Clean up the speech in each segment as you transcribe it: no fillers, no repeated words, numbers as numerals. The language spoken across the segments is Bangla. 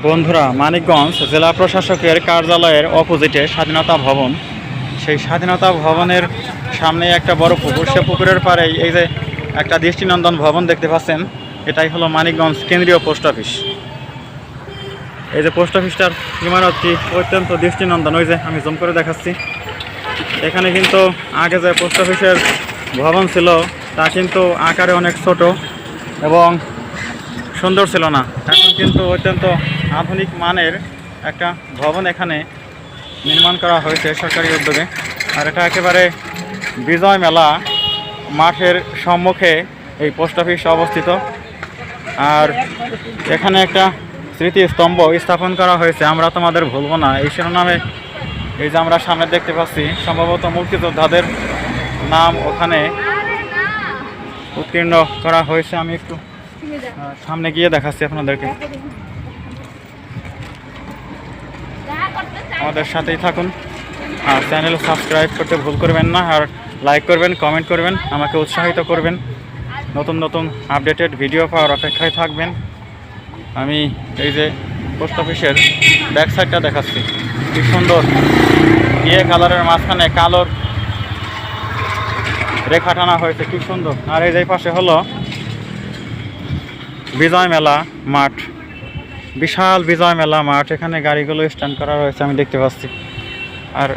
বন্ধুরা, মানিকগঞ্জ জেলা প্রশাসকের কার্যালয়ের অপোজিটে স্বাধীনতা ভবন। সেই স্বাধীনতা ভবনের সামনে একটা বড় পুকুর, সে পুকুরের পাড়ে এই যে একটা দৃষ্টিনন্দন ভবন দেখতে পাচ্ছেন, এটাই হলো মানিকগঞ্জ কেন্দ্রীয় পোস্ট অফিস। এই যে পোস্ট অফিসটার ইমারতটি অত্যন্ত দৃষ্টিনন্দন, ওই যে আমি জুম করে দেখাচ্ছি। এখানে কিন্তু আগে যে পোস্ট অফিসের ভবন ছিল তা কিন্তু আকারে অনেক ছোট এবং সুন্দর ছিল না। এখন কিন্তু অত্যন্ত আধুনিক মানের একটা ভবন এখানে নির্মাণ করা হয়েছে সরকারি উদ্যোগে। আর এটা একেবারে বিজয় মেলা মাঠের সম্মুখে এই পোস্ট অফিস অবস্থিত। আর এখানে একটা স্মৃতিস্তম্ভ স্থাপন করা হয়েছে, আমরা তোমাদের ভুলবো না, এই শিরোনামে। এই যে আমরা সামনে দেখতে পাচ্ছি, সম্ভবত মুক্তিযোদ্ধাদের নাম ওখানে উৎকীর্ণ করা হয়েছে। আমি একটু সামনে গিয়ে দেখাচ্ছি আপনাদেরকে, আমাদের সাথেই থাকুন। আর চ্যানেল সাবস্ক্রাইব করতে ভুল করবেন না, আর লাইক করবেন, কমেন্ট করবেন, আমাকে উৎসাহিত করবেন। নতুন নতুন আপডেটেড ভিডিও পাওয়ার অপেক্ষায় থাকবেন। আমি এই যে পোস্ট অফিসের ব্যাক সাইডটা দেখাচ্ছি, কি সুন্দর ইয়ে কালারের মাঝখানে কালোর রেখা টানা হয়েছে, কি সুন্দর। আর এই যে পাশে হলো বিজয় মেলা মাঠ, বিশাল বিজয় মেলা মাঠ। এখানে গাড়িগুলো স্ট্যান্ড করা রয়েছে আমি দেখতে পাচ্ছি। আর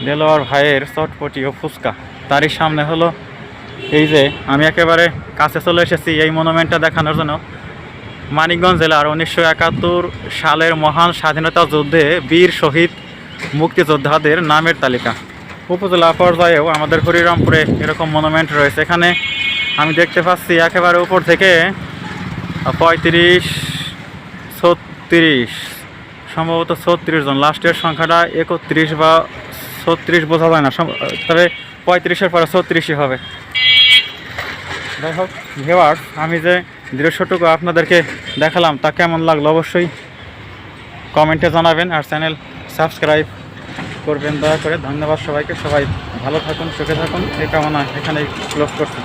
দেলোয়ার ভাইয়ের চটপটি ও ফুচকা, তারই সামনে হলো এই যে, আমি একেবারে কাছে চলে এসেছি এই মনুমেন্টটা দেখানোর জন্য। মানিকগঞ্জ জেলার 1971 সালের মহান স্বাধীনতা যুদ্ধে বীর শহীদ মুক্তিযোদ্ধাদের নামের তালিকা। উপজেলা পর্যায়েও আমাদের হরিরামপুরে এরকম মনুমেন্ট রয়েছে। এখানে আমি দেখতে পাচ্ছি একেবারে উপর থেকে 35, 36, সম্ভবত 36 জন, লাস্টের সংখ্যাটা 31 বা 36 বোঝা যায় না, তবে 35-এর পরে 36ই হবে। যাই হোক ভিউয়ার্স, আমি যে দৃশ্যটুকু আপনাদেরকে দেখালাম তা কেমন লাগলো অবশ্যই কমেন্টে জানাবেন, আর চ্যানেল সাবস্ক্রাইব করবেন দয়া করে। ধন্যবাদ সবাইকে, সবাই ভালো থাকুন, সুখে থাকুন, এই কামনা এখানেই ক্লোজ করছি।